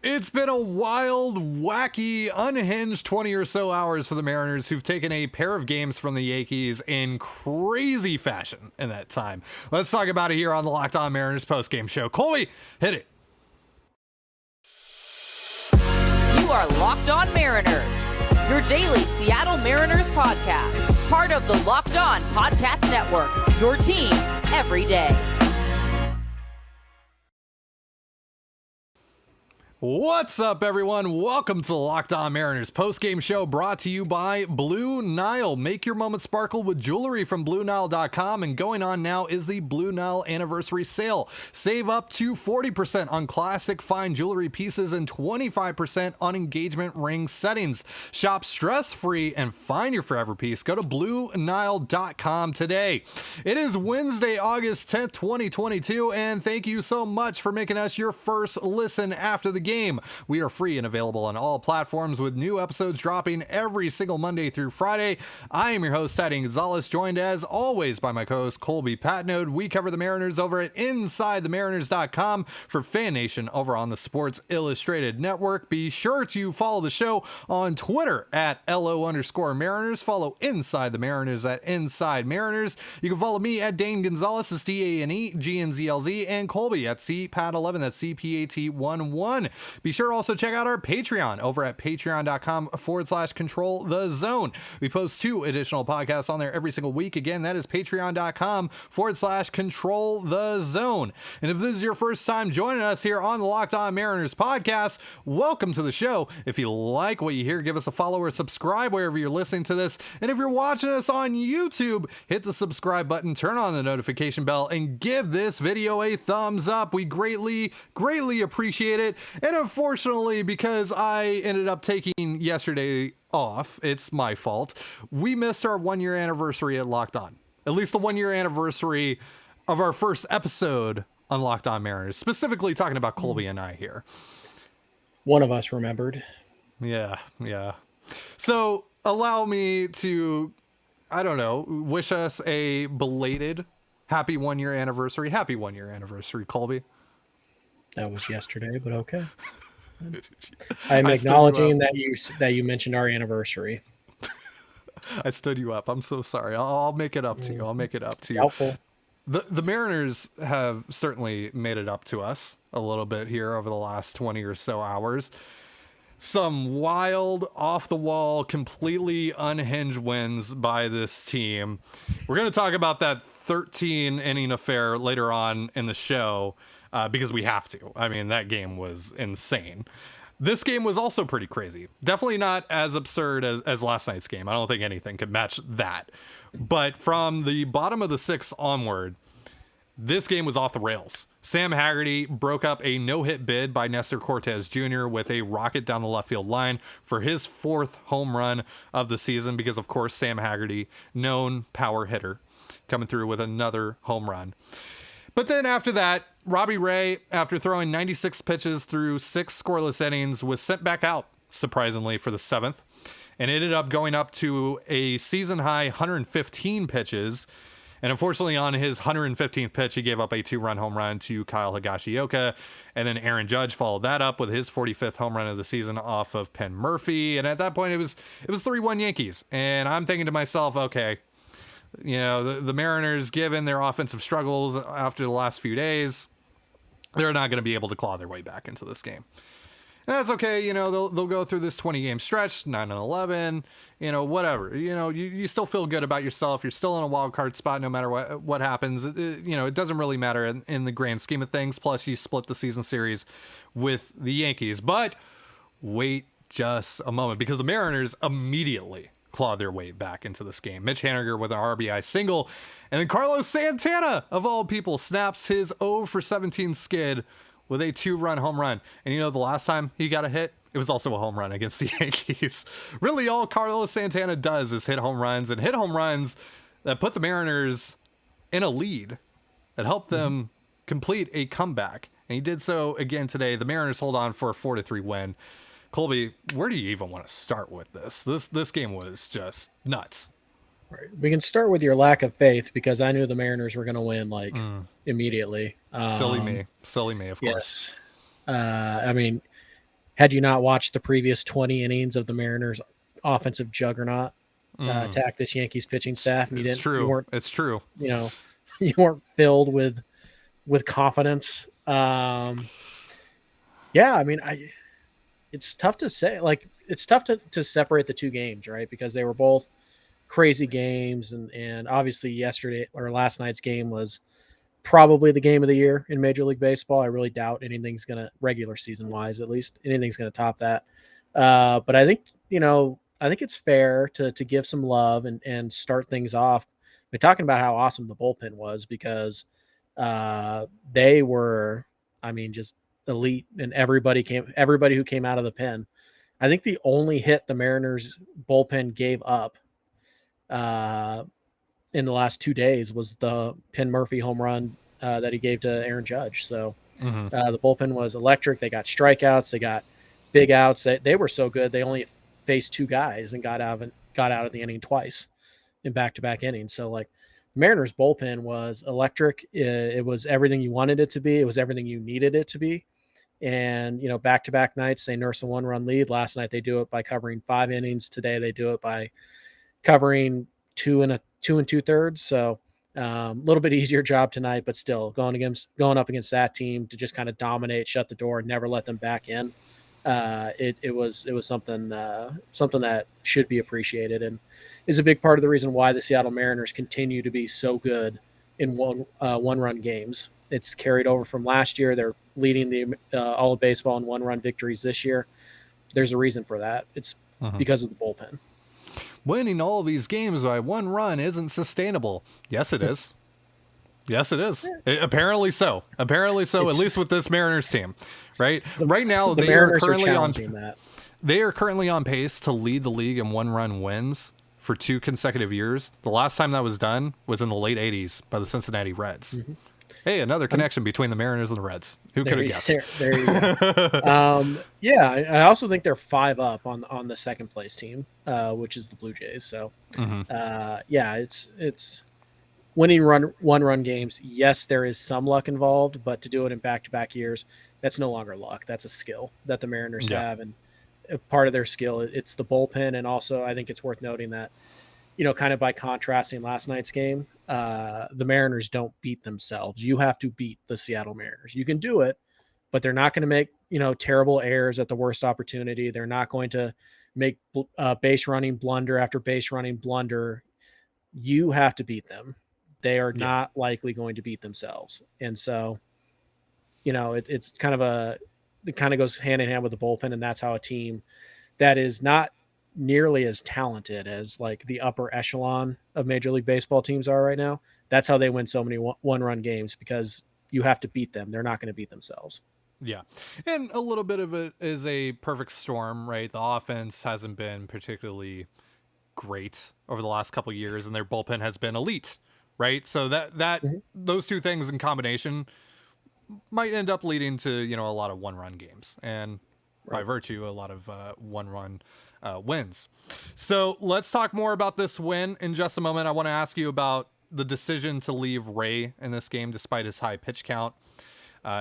It's been a wild, wacky, unhinged 20 or so hours for the Mariners, who've taken a pair of games from the Yankees in crazy fashion in that time. Let's talk about it here on the Locked On Mariners postgame show. Colby, hit it. You are Locked On Mariners, your daily Seattle Mariners podcast. Part of the Locked On Podcast Network, your team every day. What's up, everyone? Welcome to the Locked On Mariners postgame show, brought to you by Blue Nile. Make your moment sparkle with jewelry from BlueNile.com, and going on now is the Blue Nile anniversary sale. Save up to 40% on classic fine jewelry pieces and 25% on engagement ring settings. Shop stress-free and find your forever piece. Go to BlueNile.com today. It is Wednesday, August 10th, 2022, and thank you so much for making us your first listen after the game. We are free and available on all platforms, with new episodes dropping every single Monday through Friday. I am your host, Ty Gonzalez, joined as always by my co-host, Colby Patnode. We cover the Mariners over at InsideTheMariners.com for Fan Nation over on the Sports Illustrated Network. Be sure to follow the show on Twitter at @LO_Mariners. Follow Inside the Mariners at Inside Mariners. You can follow me at Dane Gonzalez, that's DANEGNZLZ, and Colby at CPAT11, that's CPAT11. Be sure to also check out our Patreon over at patreon.com/control the zone. We post 2 additional podcasts on there every single week. Again, that is patreon.com/control the zone. And if this is your first time joining us here on the Locked On Mariners podcast, welcome to the show. If you like what you hear, give us a follow or subscribe wherever you're listening to this. And if you're watching us on YouTube, hit the subscribe button, turn on the notification bell, and give this video a thumbs up. We greatly appreciate it. And unfortunately, because I ended up taking yesterday off, it's my fault, we missed our 1-year anniversary at Locked On. At least the 1-year anniversary of our first episode on Locked On Mariners, specifically talking about Colby and I here. One of us remembered. Yeah. So allow me to, I don't know, wish us a belated happy 1-year anniversary. Happy 1-year anniversary, Colby. That was yesterday, but okay. I'm acknowledging that you mentioned our anniversary. I stood you up. I'm so sorry. I'll make it up to you. Doubtful. The Mariners have certainly made it up to us a little bit here over the last 20 or so hours. Some wild, off-the-wall, completely unhinged wins by this team. We're going to talk about that 13-inning affair later on in the show, because we have to. I mean, that game was insane. This game was also pretty crazy. Definitely not as absurd as last night's game. I don't think anything could match that. But from the bottom of the 6th onward, this game was off the rails. Sam Haggerty broke up a no-hit bid by Nestor Cortes Jr. with a rocket down the left field line for his 4th home run of the season, because, of course, Sam Haggerty, known power hitter, coming through with another home run. But then after that, Robbie Ray, after throwing 96 pitches through 6 scoreless innings, was sent back out, surprisingly, for the 7th, and ended up going up to a season-high 115 pitches. And unfortunately, on his 115th pitch, he gave up a 2-run home run to Kyle Higashioka. And then Aaron Judge followed that up with his 45th home run of the season off of Penn Murphy. And at that point, it was 3-1 Yankees. And I'm thinking to myself, okay, you know, the Mariners, given their offensive struggles after the last few days, they're not going to be able to claw their way back into this game. And that's okay. You know, they'll go through this 20-game stretch, 9-11, you know, whatever. You know, you still feel good about yourself. You're still in a wild card spot no matter what happens. You know, it doesn't really matter in the grand scheme of things. Plus, you split the season series with the Yankees. But wait just a moment, because the Mariners immediately claw their way back into this game. Mitch Haniger with an RBI single, and then Carlos Santana, of all people, snaps his 0-for-17 skid with a 2-run home run. And you know, the last time he got a hit, it was also a home run against the Yankees. Really, all Carlos Santana does is hit home runs, and hit home runs that put the Mariners in a lead, that helped them complete a comeback. And he did so again today. The Mariners hold on for a 4-3 win. Colby, where do you even want to start with this? This game was just nuts. Right. We can start with your lack of faith, because I knew the Mariners were going to win immediately. Silly me, of course. Yes. I mean, had you not watched the previous 20 innings of the Mariners offensive juggernaut attack this Yankees pitching staff, and you weren't you weren't filled with confidence. Yeah, I mean, it's tough to say. Like, it's tough to separate the two games, right? Because they were both crazy games, and obviously yesterday or last night's game was probably the game of the year in Major League Baseball. I really doubt anything's gonna, regular season wise at least, anything's gonna top that. But I think it's fair to give some love and start things off by talking about how awesome the bullpen was, because they were, I mean, just elite, and everybody who came out of the pen. I think the only hit the Mariners bullpen gave up in the last 2 days was the Penn Murphy home run that he gave to Aaron Judge. So the bullpen was electric. They got strikeouts. They got big outs. They were so good. They only faced 2 guys and got out of the inning twice in back-to-back innings. So, like, Mariners bullpen was electric. It was everything you wanted it to be. It was everything you needed it to be. And, back-to-back nights, they nurse a 1-run lead. Last night, they do it by covering 5 innings. Today, they do it by covering 2 and 2/3. So a little bit easier job tonight, but still going up against that team to just kind of dominate, shut the door, never let them back in. It was something that should be appreciated, and is a big part of the reason why the Seattle Mariners continue to be so good in one-run games. It's carried over from last year. They're leading the all of baseball in 1-run victories this year. There's a reason for that. It's because of the bullpen. Winning all these games by 1 run isn't sustainable. Yes, it is. Yes, it is. Apparently so. At least with this Mariners team, right? Right now, they are currently on pace to lead the league in 1-run wins for 2 consecutive years. The last time that was done was in the late 80s by the Cincinnati Reds. Hey, another connection between the Mariners and the Reds. Who could have guessed? There you go. Yeah, I also think they're 5 up on the second place team, which is the Blue Jays. So, yeah, it's winning 1-run games. Yes, there is some luck involved, but to do it in back-to-back years, that's no longer luck. That's a skill that the Mariners have, and part of their skill, it's the bullpen. And also, I think it's worth noting that, kind of by contrasting last night's game, the Mariners don't beat themselves. You have to beat the Seattle Mariners. You can do it, but they're not going to make, terrible errors at the worst opportunity. They're not going to make base running blunder after base running blunder. You have to beat them. They are not likely going to beat themselves. And so, it kind of goes hand in hand with the bullpen. And that's how a team that is not nearly as talented as like the upper echelon of Major League Baseball teams are right now. That's how they win so many 1-run games, because you have to beat them. They're not going to beat themselves. Yeah. And a little bit of it is a perfect storm, right? The offense hasn't been particularly great over the last couple of years, and their bullpen has been elite, right? So that those two things in combination might end up leading to, a lot of 1-run games, and by virtue, a lot of 1-run wins. So let's talk more about this win in just a moment. I want to ask you about the decision to leave Ray in this game despite his high pitch count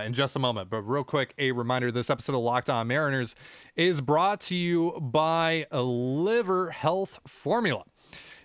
in just a moment. But real quick, a reminder, this episode of Locked On Mariners is brought to you by a liver health formula.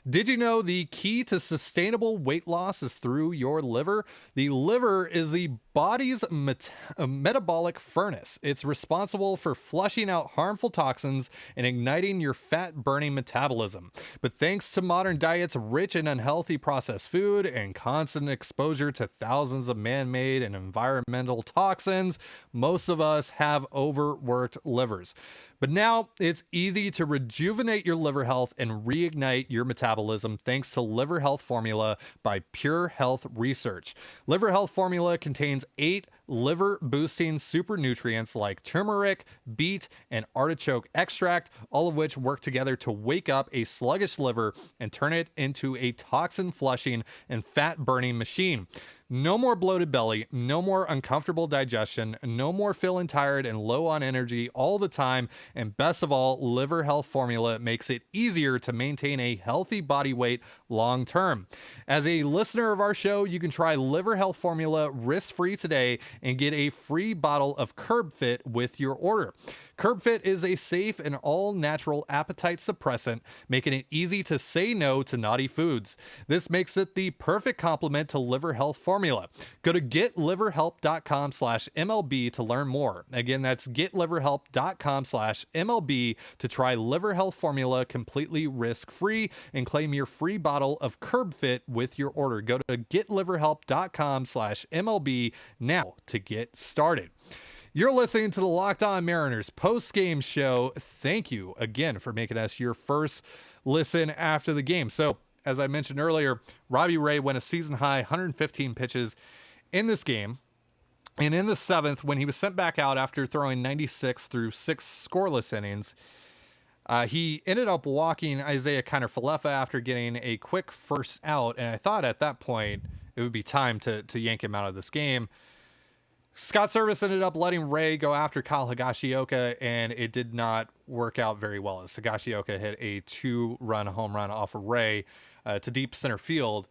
Did you know the key to sustainable weight loss is through your liver? The liver is the body's metabolic furnace. It's responsible for flushing out harmful toxins and igniting your fat-burning metabolism. But thanks to modern diets rich in unhealthy processed food and constant exposure to thousands of man-made and environmental toxins, most of us have overworked livers. But now it's easy to rejuvenate your liver health and reignite your metabolism thanks to Liver Health Formula by Pure Health Research. Liver Health Formula contains 8 liver-boosting super nutrients like turmeric, beet, and artichoke extract, all of which work together to wake up a sluggish liver and turn it into a toxin-flushing and fat-burning machine. No more bloated belly, no more uncomfortable digestion, no more feeling tired and low on energy all the time, and best of all, Liver Health Formula makes it easier to maintain a healthy body weight long term. As a listener of our show, you can try Liver Health Formula risk-free today and get a free bottle of Curb Fit with your order. CurbFit is a safe and all-natural appetite suppressant, making it easy to say no to naughty foods. This makes it the perfect complement to liver health formula. Go to getliverhelp.com/MLB to learn more. Again, that's getliverhelp.com/MLB to try liver health formula completely risk-free and claim your free bottle of CurbFit with your order. Go to getliverhelp.com/MLB now to get started. You're listening to the Locked On Mariners post-game show. Thank you again for making us your first listen after the game. So, as I mentioned earlier, Robbie Ray went a season-high 115 pitches in this game. And in the seventh, when he was sent back out after throwing 96 through 6 scoreless innings, he ended up walking Isaiah Kiner-Falefa after getting a quick first out. And I thought at that point it would be time to yank him out of this game. Scott Service ended up letting Ray go after Kyle Higashioka, and it did not work out very well as Higashioka hit a 2-run home run off of Ray to deep center field.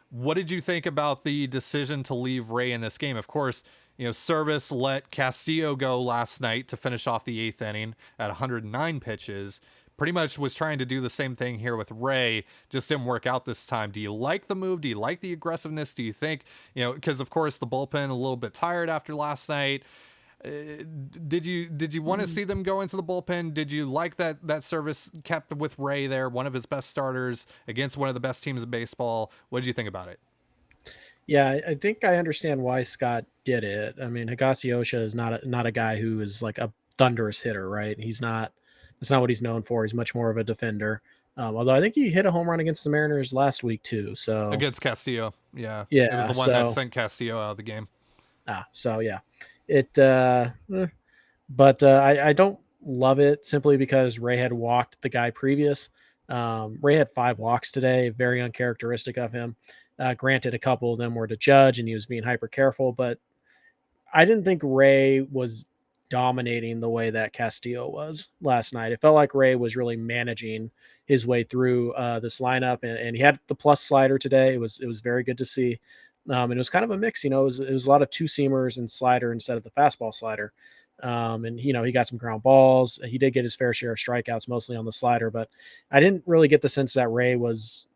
What did you think about the decision to leave Ray in this game? Of course, Service let Castillo go last night to finish off the 8th inning at 109 pitches. Pretty much was trying to do the same thing here with Ray, just didn't work out this time. Do you like the move? Do you like the aggressiveness? Do you think, because of course the bullpen a little bit tired after last night. Did you want to see them go into the bullpen? Did you like that Service kept with Ray there, one of his best starters against one of the best teams in baseball? What did you think about it? Yeah, I think I understand why Scott did it. I mean, Higashioka is not a guy who is like a thunderous hitter, right? That's not what he's known for. He's much more of a defender. Although I think he hit a home run against the Mariners last week too. So against Castillo, yeah, yeah, it was the one that sent Castillo out of the game. So yeah, but I don't love it simply because Ray had walked the guy previous. Ray had 5 walks today, very uncharacteristic of him. Granted, a couple of them were to Judge, and he was being hyper careful, but I didn't think Ray was dominating the way that Castillo was last night. It felt like Ray was really managing his way through this lineup, and he had the plus slider today. It was very good to see, and it was kind of a mix. It was a lot of 2-seamers and slider instead of the fastball slider. And he got some ground balls. He did get his fair share of strikeouts, mostly on the slider, but I didn't really get the sense that Ray was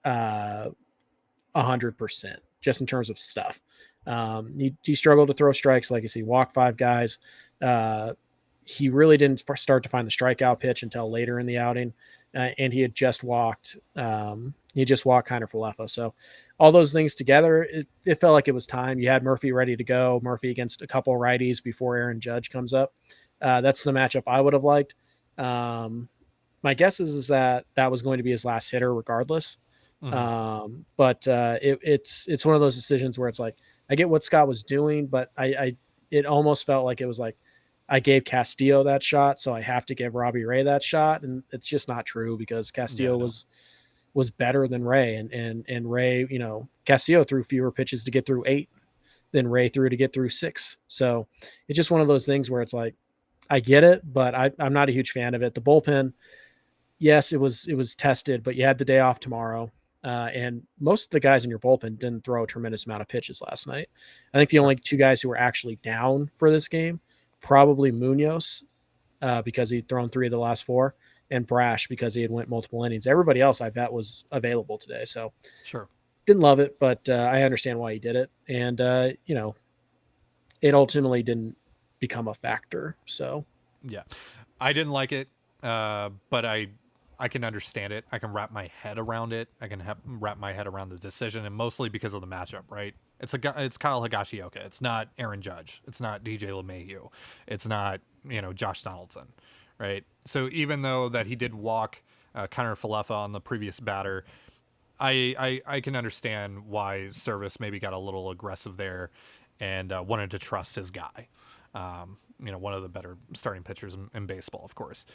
100% just in terms of stuff. He struggled to throw strikes. Like you see, walked 5 guys. He really didn't start to find the strikeout pitch until later in the outing. And he had just walked, Kiner-Falefa. So all those things together, it felt like it was time. You had Murphy ready to go. Murphy against a couple righties before Aaron Judge comes up. That's the matchup I would have liked. My guess is that was going to be his last hitter regardless. Mm-hmm. But it's one of those decisions where it's like, I get what Scott was doing, but it almost felt like it was like, I gave Castillo that shot, so I have to give Robbie Ray that shot. And it's just not true because Castillo was better than Ray, and Ray, Castillo threw fewer pitches to get through 8 than Ray threw to get through 6. So it's just one of those things where it's like, I get it, but I'm not a huge fan of it. The bullpen, yes, it was tested, but you had the day off tomorrow. And most of the guys in your bullpen didn't throw a tremendous amount of pitches last night. I think the only 2 guys who were actually down for this game, probably Munoz, because he'd thrown 3 of the last 4, and Brash because he had went multiple innings. Everybody else, I bet, was available today. So sure, didn't love it, but I understand why he did it. And, it ultimately didn't become a factor. So, yeah, I didn't like it, but I can understand it. I can wrap my head around it. I can wrap my head around the decision, and mostly because of the matchup, right? It's Kyle Higashioka. It's not Aaron Judge. It's not DJ LeMahieu. It's not, Josh Donaldson, right? So even though that he did walk Kiner-Falefa on the previous batter, I can understand why Service maybe got a little aggressive there and wanted to trust his guy. One of the better starting pitchers in baseball, of course.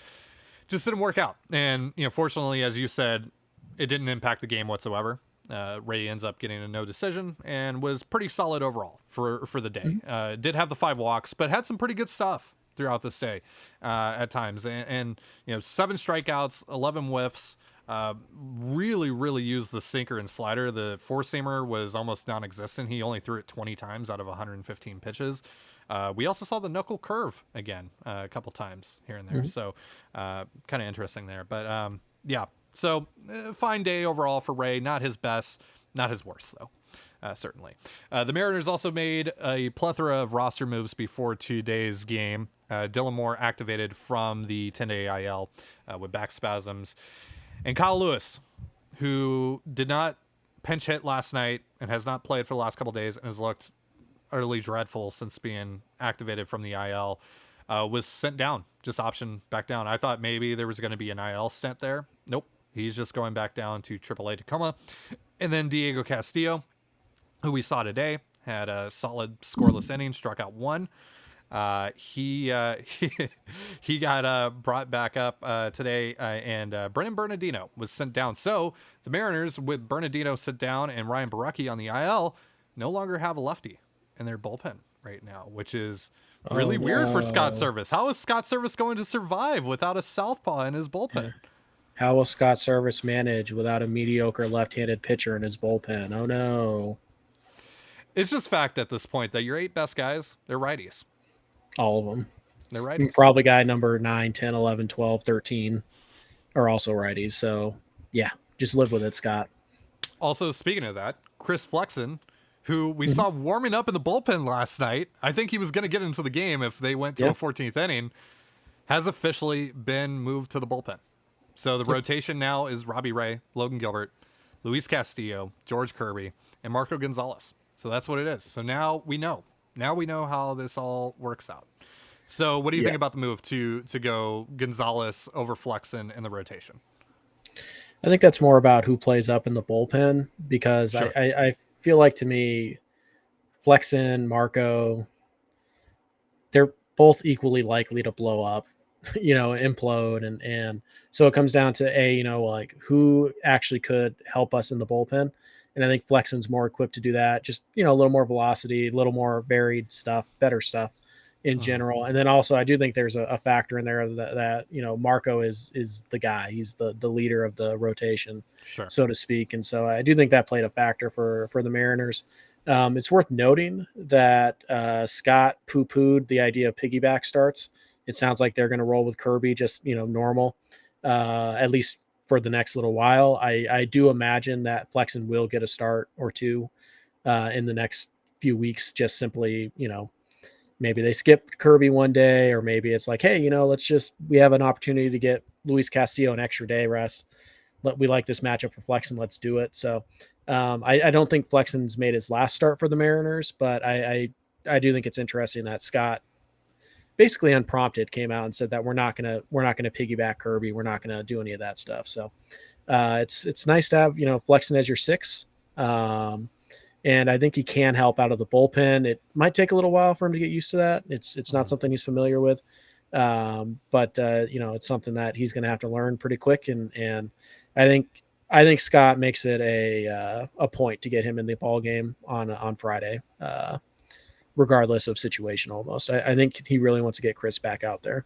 Just didn't work out. And, fortunately, as you said, it didn't impact the game whatsoever. Ray ends up getting a no decision and was pretty solid overall for the day. Did have the 5 walks, but had some pretty good stuff throughout this day at times. And 7 strikeouts, 11 whiffs, really, really used the sinker and slider. The 4-seamer was almost non-existent. He only threw it 20 times out of 115 pitches. We also saw the knuckle curve again a couple times here and there. So kind of interesting there. But yeah, so fine day overall for Ray. Not his best, not his worst, though. Certainly. The Mariners also made a plethora of roster moves before today's game. Dylan Moore activated from the 10-day IL with back spasms. And Kyle Lewis, who did not pinch hit last night and has not played for the last couple days and has looked utterly dreadful since being activated from the IL, was sent down, just optioned back down. I thought maybe there was going to be an IL stint there. Nope. He's just going back down to AAA Tacoma. And then Diego Castillo, who we saw today, had a solid scoreless inning, struck out 1. He got brought back up today, and Brennan Bernardino was sent down. So the Mariners, with Bernardino sent down and Ryan Baracchi on the IL, no longer have a lefty in their bullpen right now, which is really weird for Scott Service. How is Scott Service going to survive without a southpaw in his bullpen? How will Scott Service manage without a mediocre left-handed pitcher in his bullpen? Oh, no. It's just fact at this point that your 8 best guys, they're righties. All of them. They're righties. Probably guy number 9, 10, 11, 12, 13 are also righties. So, yeah, just live with it, Scott. Also, speaking of that, Chris Flexon, who we saw warming up in the bullpen last night, I think he was going to get into the game if they went to a 14th inning, has officially been moved to the bullpen. So the rotation now is Robbie Ray, Logan Gilbert, Luis Castillo, George Kirby, and Marco Gonzalez. So that's what it is. So now we know. Now we know how this all works out. So what do you think about the move to go Gonzalez over Flexon in the rotation? I think that's more about who plays up in the bullpen, because I feel like, to me, Flexon, Marco, they're both equally likely to blow up, implode. And so it comes down to like who actually could help us in the bullpen. And I think Flexon's more equipped to do that. Just, a little more velocity, a little more varied stuff, better stuff in general. And then also I do think there's a factor in there that Marco is the guy. He's the leader of the rotation, so to speak. And so I do think that played a factor for the Mariners. It's worth noting that Scott poo-pooed the idea of piggyback starts. It sounds like they're going to roll with Kirby, just, normal, at least for the next little while. I do imagine that Flexon will get a start or two in the next few weeks, just simply, maybe they skip Kirby one day, or maybe it's like, hey, we have an opportunity to get Luis Castillo an extra day rest. We like this matchup for Flexon. Let's do it. So I don't think Flexon's made his last start for the Mariners, but I do think it's interesting that Scott basically unprompted came out and said that we're not gonna piggyback Kirby. We're not gonna do any of that stuff. So it's nice to have Flexon as your 6, and I think he can help out of the bullpen. It might take a little while for him to get used to that. It's not something he's familiar with, but it's something that he's gonna have to learn pretty quick. And I think Scott makes it a point to get him in the ball game on Friday. Regardless of situation, almost. I think he really wants to get Chris back out there.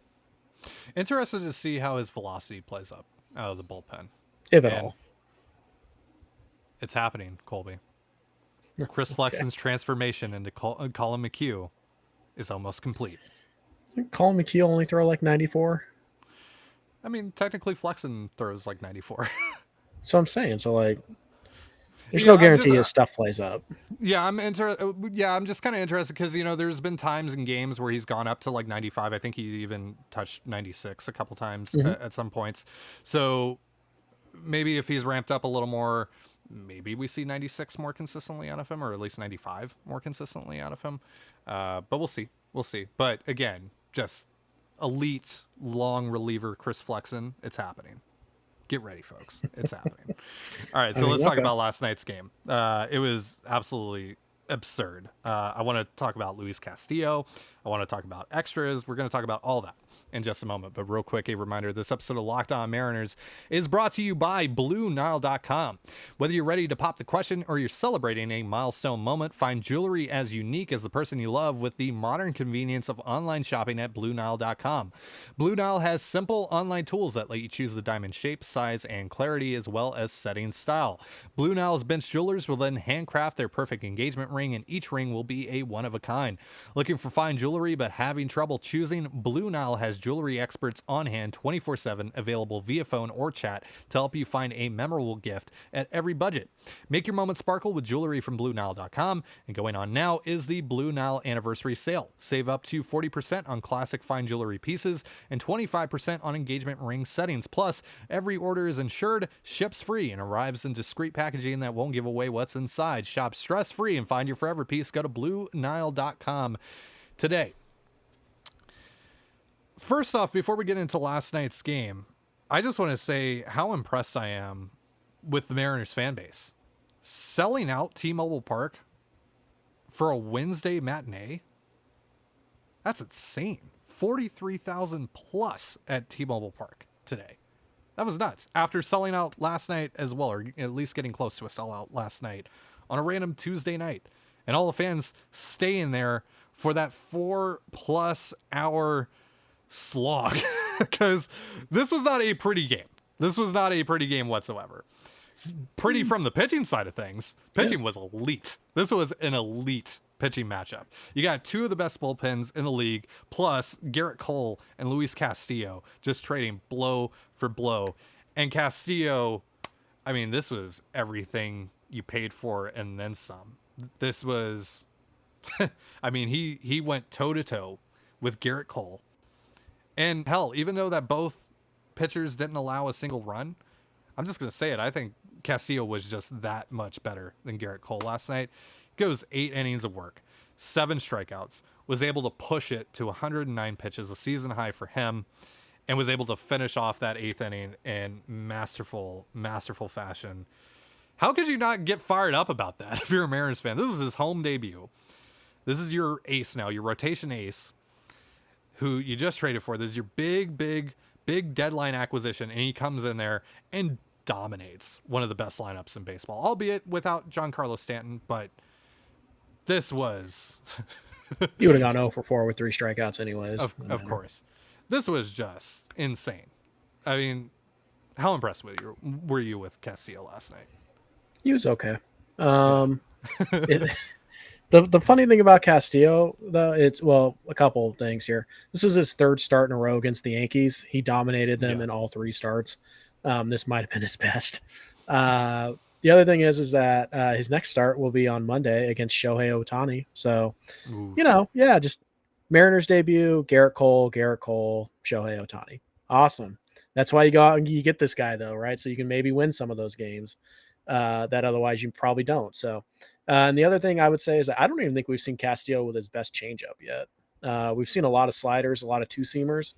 Interested to see how his velocity plays up out of the bullpen. If at all. It's happening, Colby. Chris Flexon's transformation into Colin McHugh is almost complete. Colin McHugh only throw like 94? I mean, technically Flexon throws like 94. So I'm saying, there's no guarantee his stuff plays up. Yeah, I'm just kind of interested because there's been times in games where he's gone up to like 95. I think he even touched 96 a couple times at some points. So maybe if he's ramped up a little more, maybe we see 96 more consistently out of him, or at least 95 more consistently out of him. But we'll see. But again, just elite long reliever Chris Flexon. It's happening. Get ready, folks. It's happening. All right, so let's talk about last night's game. It was absolutely absurd. I want to talk about Luis Castillo. I want to talk about extras. We're going to talk about all that in just a moment. But real quick, a reminder, this episode of Locked On Mariners is brought to you by BlueNile.com. Whether you're ready to pop the question or you're celebrating a milestone moment, find jewelry as unique as the person you love with the modern convenience of online shopping at BlueNile.com. Blue Nile has simple online tools that let you choose the diamond shape, size, and clarity, as well as setting style. Blue Nile's bench jewelers will then handcraft their perfect engagement ring, and each ring will be a one-of-a-kind. Looking for fine jewelry jewelry but having trouble choosing? Blue Nile has jewelry experts on hand 24/7, available via phone or chat to help you find a memorable gift at every budget. Make your moment sparkle with jewelry from BlueNile.com, and going on now is the Blue Nile Anniversary Sale. Save up to 40% on classic fine jewelry pieces and 25% on engagement ring settings. Plus, every order is insured, ships free, and arrives in discreet packaging that won't give away what's inside. Shop stress-free and find your forever piece. Go to BlueNile.com today. First off, before we get into last night's game, I just want to say how impressed I am with the Mariners fan base. Selling out T-Mobile Park for a Wednesday matinee? That's insane. 43,000 plus at T-Mobile Park today. That was nuts. After selling out last night as well, or at least getting close to a sellout last night on a random Tuesday night. And all the fans staying there for that 4+ hour slog. Because this was not a pretty game. This was not a pretty game whatsoever. Pretty from the pitching side of things. Pitching was elite. This was an elite pitching matchup. You got two of the best bullpens in the league, plus Garrett Cole and Luis Castillo just trading blow for blow. And Castillo, I mean, this was everything you paid for and then some. This was, I mean, he went toe-to-toe with Garrett Cole. And hell, even though that both pitchers didn't allow a single run, I'm just going to say it. I think Castillo was just that much better than Garrett Cole last night. He goes 8 innings of work, 7 strikeouts, was able to push it to 109 pitches, a season high for him, and was able to finish off that 8th inning in masterful fashion. How could you not get fired up about that if you're a Mariners fan? This is his home debut. This is your ace now, your rotation ace, who you just traded for. This is your big deadline acquisition, and he comes in there and dominates one of the best lineups in baseball, albeit without Giancarlo Stanton, but this was... You would have gone 0 for 4 with 3 strikeouts anyways. Of course. This was just insane. I mean, how impressed were you with Castillo last night? He was okay. The funny thing about Castillo, though, it's, well, a couple of things here. This was his 3rd start in a row against the Yankees. He dominated them in all 3 starts. This might have been his best. The other thing is that his next start will be on Monday against Shohei Ohtani. So, just Mariners debut, Garrett Cole, Shohei Ohtani. Awesome. That's why you go out and you get this guy, though, right? So you can maybe win some of those games that otherwise you probably don't. So, and the other thing I would say is that I don't even think we've seen Castillo with his best changeup yet. We've seen a lot of sliders, a lot of 2-seamers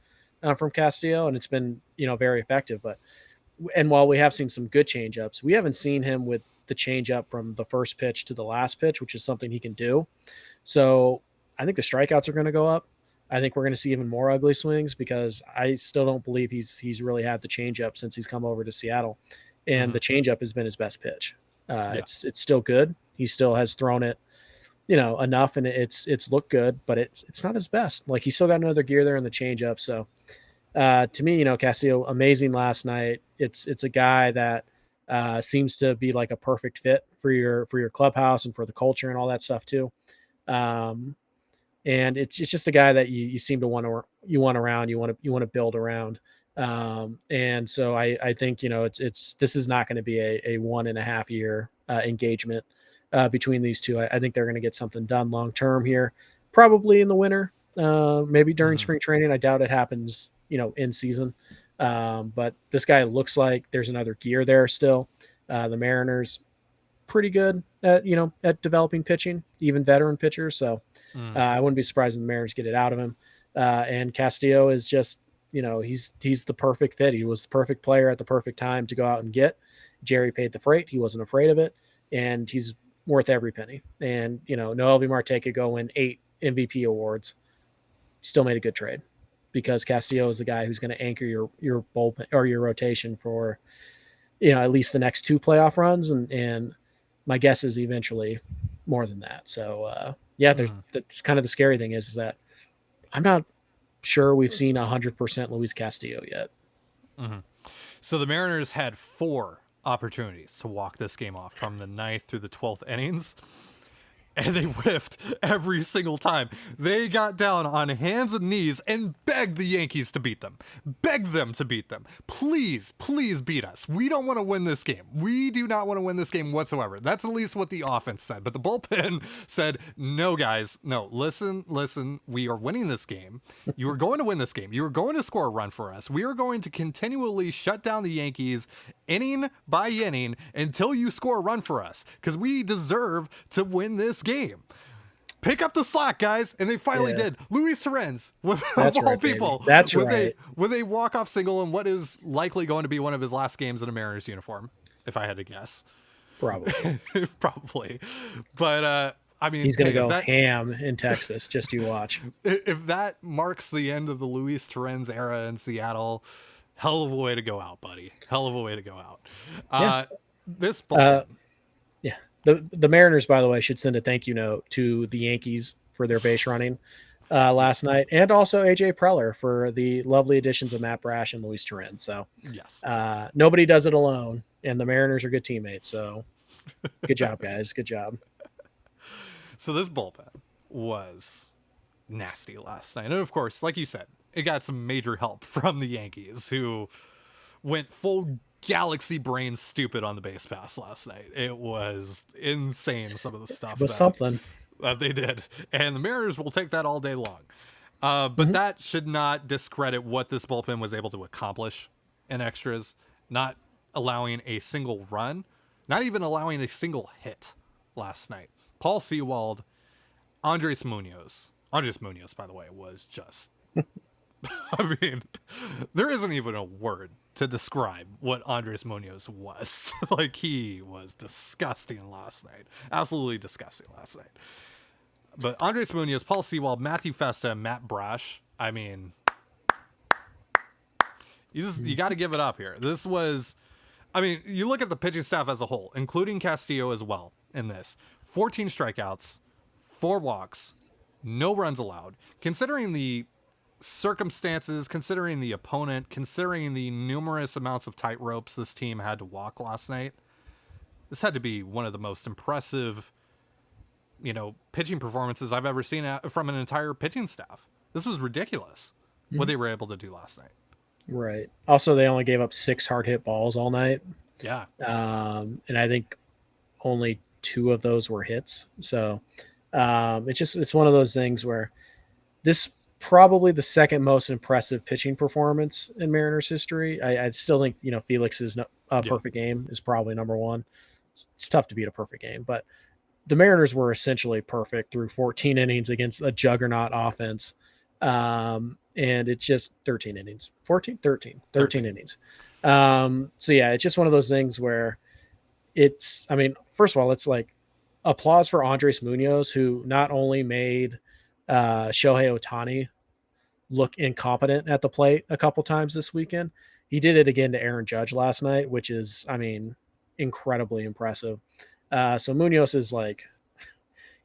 from Castillo, and it's been, very effective. And while we have seen some good changeups, we haven't seen him with the changeup from the first pitch to the last pitch, which is something he can do. So I think the strikeouts are going to go up. I think we're going to see even more ugly swings because I still don't believe he's really had the changeup since he's come over to Seattle. And the changeup has been his best pitch. It's still good. He still has thrown it, enough, and it's looked good, but it's not his best. Like, he's still got another gear there in the changeup. So to me, Castillo, amazing last night. It's a guy that seems to be like a perfect fit for your clubhouse and for the culture and all that stuff too. And it's just a guy that you seem to want around. You want to build around. And so I think this is not going to be a 1.5 year engagement between these two. I think they're going to get something done long term here, probably in the winter, maybe during spring training. I doubt it happens in season. But this guy looks like there's another gear there still. The Mariners pretty good at developing pitching, even veteran pitchers. So I wouldn't be surprised if the Mariners get it out of him. And Castillo is just, he's the perfect fit. He was the perfect player at the perfect time to go out and get. Jerry paid the freight. He wasn't afraid of it. And he's worth every penny. And, Noelvi Marte could go win 8 MVP awards. Still made a good trade. Because Castillo is the guy who's going to anchor your bullpen or your rotation for, at least the next 2 playoff runs. And my guess is eventually more than that. So, that's kind of the scary thing is that I'm not sure we've seen 100% Luis Castillo yet. Mm-hmm. So the Mariners had 4 opportunities to walk this game off from the 9th through the 12th innings. and they whiffed every single time. They got down on hands and knees and begged the Yankees to beat them. Begged them to beat them. Please, please beat us. We don't want to win this game. We do not want to win this game whatsoever. That's at least what the offense said. But the bullpen said, no, guys, no, listen, we are winning this game. You are going to win this game. You are going to score a run for us. We are going to continually shut down the Yankees inning by inning until you score a run for us, because we deserve to win this game. Pick up the slack, guys. And they finally did. Luis Castillo, with of all people, with a walk-off single in what is likely going to be one of his last games in a Mariners uniform, if I had to guess. Probably. Probably. But I mean, he's going to go ham in Texas. Just you watch. If that marks the end of the Luis Castillo era in Seattle, hell of a way to go out, buddy. Hell of a way to go out. This ball. The Mariners, by the way, should send a thank you note to the Yankees for their base running last night, and also AJ Preller for the lovely additions of Matt Brash and Luis Castillo. So yes, nobody does it alone, and the Mariners are good teammates. So good job, guys. Good job. So this bullpen was nasty last night. And of course, like you said, it got some major help from the Yankees, who went full galaxy brain stupid on the base pass last night. It was insane, some of the stuff that they did. And the Mariners will take that all day long. But that should not discredit what this bullpen was able to accomplish in extras, not allowing a single run, not even allowing a single hit last night. Paul Sewald, Andres Munoz, by the way, was just, I mean, there isn't even a word to describe what Andres Munoz was. Like, he was disgusting last night. Absolutely disgusting last night. But Andres Munoz, Paul Sewald, Matthew Festa, and Matt Brash, I mean, you got to give it up here. This was, I mean, you look at the pitching staff as a whole, including Castillo as well in this. 14 strikeouts, 4 walks, no runs allowed. Considering the circumstances, considering the opponent, considering the numerous amounts of tight ropes this team had to walk last night, this had to be one of the most impressive, pitching performances I've ever seen from an entire pitching staff. This was ridiculous what they were able to do last night. Right. Also, they only gave up 6 hard hit balls all night. Yeah. And I think only 2 of those were hits. So it's one of those things where this probably the second most impressive pitching performance in Mariners history. I still think, Felix's perfect game is probably number one. It's tough to beat a perfect game, but the Mariners were essentially perfect through 14 innings against a juggernaut offense. And it's just 13 innings, 13 innings. So yeah, it's just one of those things where first of all, it's like applause for Andres Munoz, who not only made Shohei Ohtani look incompetent at the plate a couple times this weekend, he did it again to Aaron Judge last night, which is, incredibly impressive. So Munoz is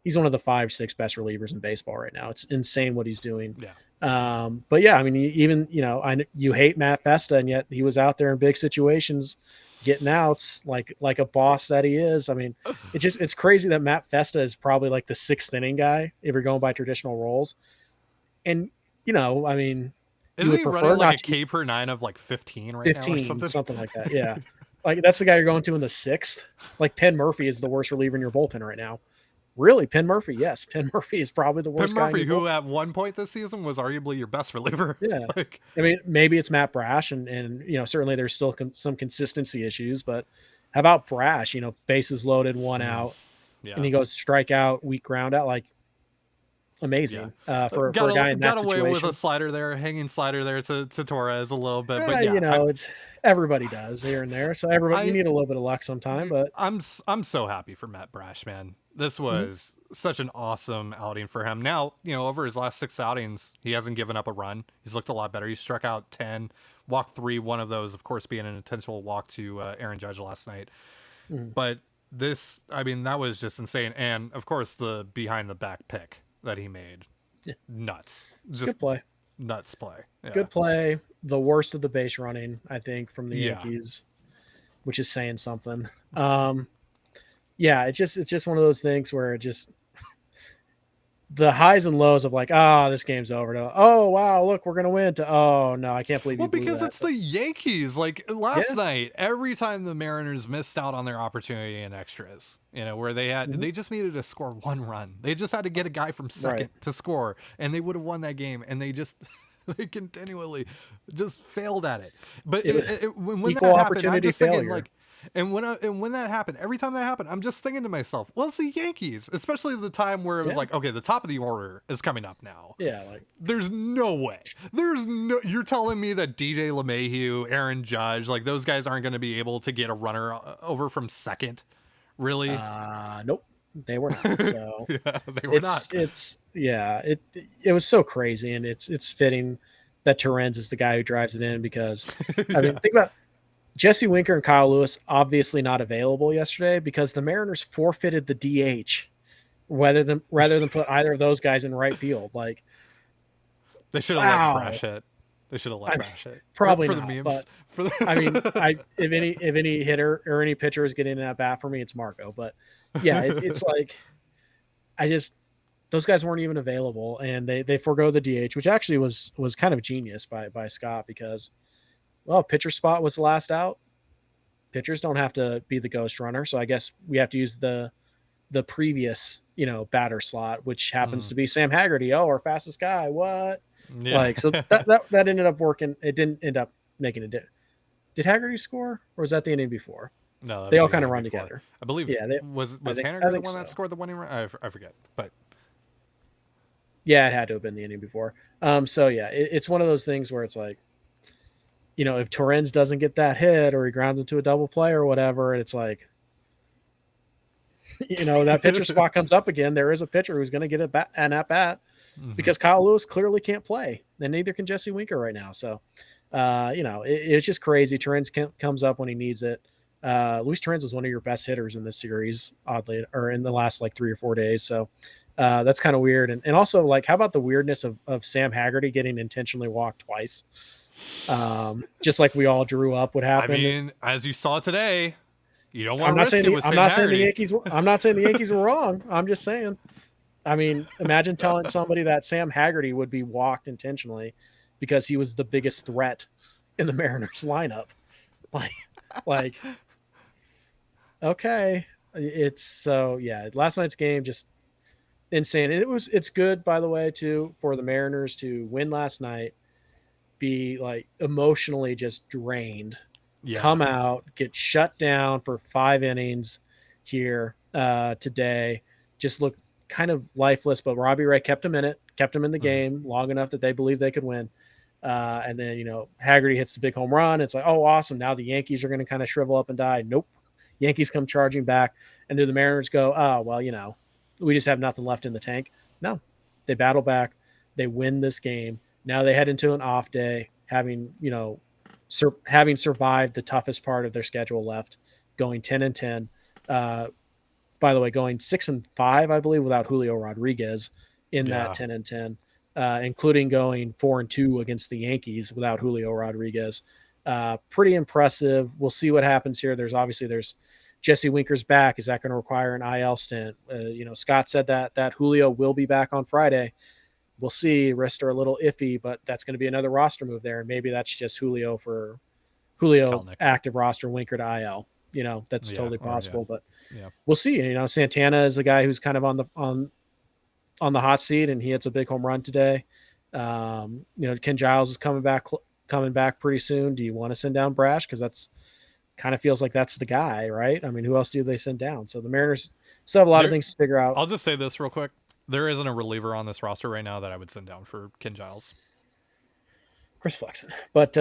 he's one of the 5-6 best relievers in baseball right now. It's insane what he's doing. Yeah. But yeah, you hate Matt Festa, and yet he was out there in big situations getting outs like a boss that he is. It's crazy that Matt Festa is probably like the 6th inning guy if you're going by traditional roles. And, isn't he running like a K per 9 of 15 right 15, now or something like that. Yeah. That's the guy you're going to in the 6th. Penn Murphy is the worst reliever in your bullpen right now. Really? Penn Murphy? Yes. Penn Murphy is probably the worst guy. Penn Murphy, who at one point this season was arguably your best reliever. Yeah. Maybe it's Matt Brash, and certainly there's still some consistency issues, but how about Brash? Bases loaded, 1 out, and he goes strikeout, weak ground out, amazing for a guy in that situation. Got away with a slider there, hanging slider there to Torres a little bit, but it's everybody does here and there. So you need a little bit of luck sometime, but I'm so happy for Matt Brash, man. This was such an awesome outing for him. Now, over his last 6 outings, he hasn't given up a run. He's looked a lot better. He struck out 10, walked 3, one of those, of course, being an intentional walk to Aaron Judge last night. But this, that was just insane. And, of course, the behind-the-back pick that he made. Yeah. Nuts. Just good play. Nuts play. Yeah. Good play. The worst of the base running, I think, from the Yankees, which is saying something. Yeah, it's just one of those things where it just the highs and lows of like, oh, this game's over, to, oh wow, look, we're gonna win, to, oh no, I can't believe Well, you blew because that. it's the Yankees. Like last Yeah. night, every time the Mariners missed out on their opportunity in extras, where they just needed to score one run. They just had to get a guy from second Right. to score, and they would have won that game. And they just they continually just failed at it. But when Equal that happened, I'm opportunity just thinking failure. like. And when that happened, every time that happened, I'm just thinking to myself, well, it's the Yankees, especially the time where it was Yeah. like, okay, the top of the order is coming up now. Yeah, like There's no way. You're telling me that DJ LeMahieu, Aaron Judge, like those guys aren't going to be able to get a runner over from second? Really? nope, they were not. So Yeah, they were not. it was so crazy, and it's fitting that Torrens is the guy who drives it in because I mean, think about Jesse Winker and Kyle Lewis obviously not available yesterday because the Mariners forfeited the DH rather than put either of those guys in right field. Like, They should have let wow. Brash hit. They should have let Brash hit. Probably for not, the memes. but For the I mean, if any hitter or any pitcher is getting that bat for me, it's Marco. But yeah, it's like those guys weren't even available, and they forego the DH, which actually was kind of genius by Scott because, well, pitcher spot was the last out. Pitchers don't have to be the ghost runner, so I guess we have to use the previous batter slot, which happens to be Sam Haggerty. Oh, our fastest guy. What? Yeah. Like, so that ended up working. It didn't end up making a difference. Did Haggerty score, or was that the inning before? No, that they was all the kind of inning run before. together. I believe. Yeah, was I Haggerty the one that scored the winning run? I forget, but yeah, it had to have been the inning before. So yeah, it's one of those things where it's like, if Torrens doesn't get that hit or he grounds into a double play or whatever, it's like, that pitcher spot comes up again. There is a pitcher who's going to get an at bat because Kyle Lewis clearly can't play, and neither can Jesse Winker right now. So, it's just crazy. Torrens comes up when he needs it. Luis Torrens was one of your best hitters in this series, oddly, or in the last like 3 or 4 days. So that's kind of weird. And also, like, how about the weirdness of Sam Haggerty getting intentionally walked twice? Just like we all drew up would happen. I mean, as you saw today, you don't want I'm to risk it with Sam Haggerty. I'm not saying the Yankees were wrong. I'm just saying. I mean, imagine telling somebody that Sam Haggerty would be walked intentionally because he was the biggest threat in the Mariners lineup. Like, okay, it's so yeah. Last night's game just insane, and it's good, by the way, too, for the Mariners to win last night, be like emotionally just drained, come out, get shut down for 5 innings here today, just look kind of lifeless. But Robbie Ray kept him in the game long enough that they believed they could win. And then, Haggerty hits the big home run. It's like, oh, awesome. Now the Yankees are going to kind of shrivel up and die. Nope. Yankees come charging back. And do the Mariners go, oh, well, we just have nothing left in the tank? No. They battle back. They win this game. Now they head into an off day, having survived the toughest part of their schedule left, going 10-10. By the way, going 6-5, I believe, without Julio Rodriguez in that 10-10, including going 4-2 against the Yankees without Julio Rodriguez. Pretty impressive. We'll see what happens here. There's Jesse Winker's back. Is that going to require an IL stint? Scott said that Julio will be back on Friday. We'll see. Wrists are a little iffy, but that's going to be another roster move there. And maybe that's just Julio Kelnick. Active roster, Winker to IL. That's totally possible, but yeah. We'll see. Santana is a guy who's kind of on the hot seat, and he hits a big home run today. Ken Giles is coming back pretty soon. Do you want to send down Brash? Because that's kind of feels like that's the guy, right? I mean, who else do they send down? So the Mariners still have a lot of things to figure out. I'll just say this real quick. There isn't a reliever on this roster right now that I would send down for Ken Giles. Chris Flexon. But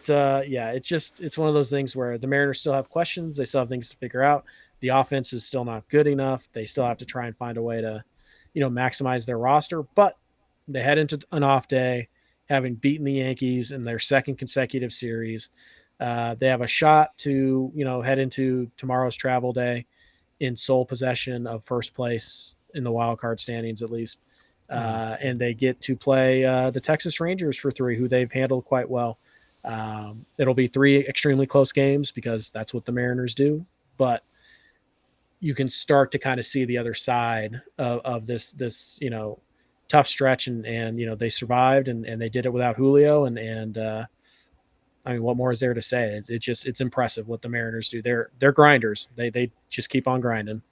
yeah, it's one of those things where the Mariners still have questions. They still have things to figure out. The offense is still not good enough. They still have to try and find a way to, maximize their roster. But they head into an off day, having beaten the Yankees in their second consecutive series. They have a shot to, head into tomorrow's travel day in sole possession of first place in the wild card standings, at least. And they get to play the Texas Rangers for 3, who they've handled quite well. It'll be 3 extremely close games because that's what the Mariners do. But you can start to kind of see the other side of this, tough stretch, and they survived, and they did it without Julio, and I mean, what more is there to say? It's impressive what the Mariners do. They're grinders. They just keep on grinding.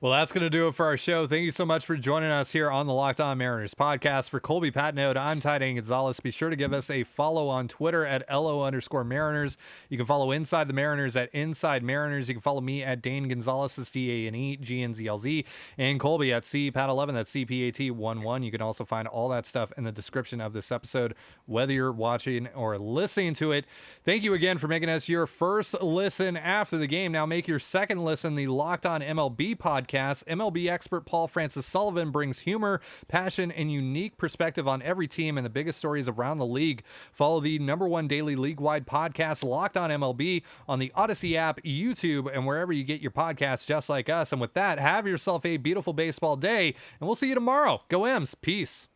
Well, that's going to do it for our show. Thank you so much for joining us here on the Locked On Mariners podcast. For Colby Patnode, I'm Ty Gonzalez. Be sure to give us a follow on Twitter at LO_Mariners. You can follow Inside the Mariners at Inside Mariners. You can follow me at Dane Gonzalez, that's DANEGNZLZ, and Colby at CPAT11, that's CPAT11. You can also find all that stuff in the description of this episode, whether you're watching or listening to it. Thank you again for making us your first listen after the game. Now make your second listen the Locked On MLB podcast. MLB expert Paul Francis Sullivan brings humor, passion, and unique perspective on every team and the biggest stories around the league. Follow the #1 daily league-wide podcast, Locked On MLB, on the Odyssey app, YouTube, and wherever you get your podcasts, just like us. And with that, have yourself a beautiful baseball day, and we'll see you tomorrow. Go M's. Peace.